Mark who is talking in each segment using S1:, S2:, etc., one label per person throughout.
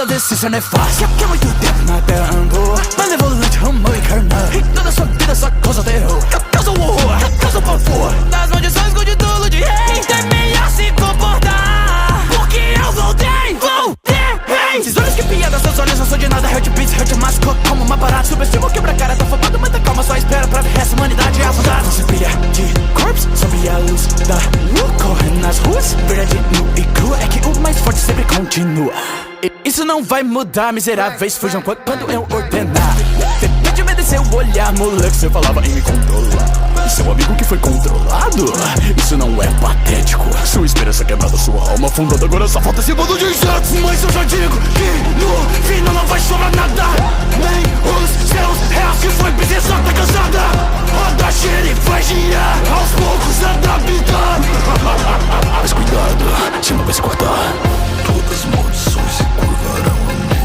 S1: da decência não é fácil. Que há muito tempo na terra andou malevolente, humano e carnal. E toda sua vida só causa terror, causa o horror, causa o pavor. Das maldições com o título de rei, é melhor se comportar, porque eu voltei, esses olhos que piada, seus olhos não são de nada. Heartbeats, hurt machucou como uma parada. Subestima, quebra a cara, tá focado, mas tá calma. Só espera pra ver essa humanidade afundar. Não se brilha de corpos sob a luz da lua. Correndo nas ruas, verdade nu e crua. É que o mais forte sempre continua. E isso não vai mudar, miseráveis fujam quando eu ordenar. Depende de seu olhar, moleque, você falava em me controlar. Seu amigo que foi controlado, isso não é patético. Sua esperança quebrada, sua alma afundada. Agora só falta esse bando de insetos. Mas eu já digo que no final não vai sobrar nada. Nem os seus reais que foi precisar, tá cansada. Roda, cheira e vai girar, aos poucos adaptar. Mas cuidado, você não vai se cortar. Todas as maldições se curvarão a mim.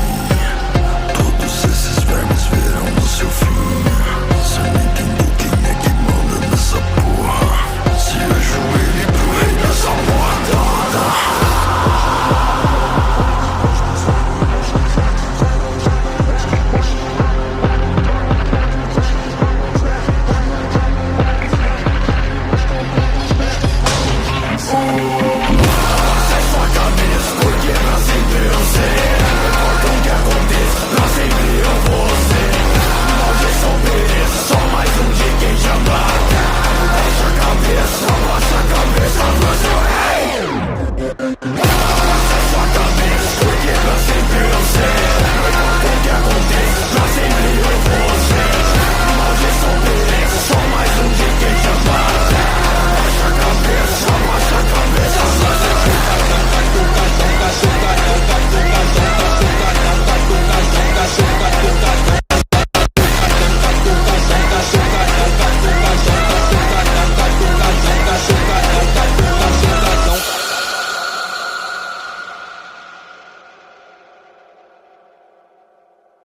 S1: Todos esses vermes verão no seu fim. Você não entendeu quem é que manda nessa porra. Se ajoelhe pro rei dessa morta. Abaixa a cabeça, abaixa a cabeça,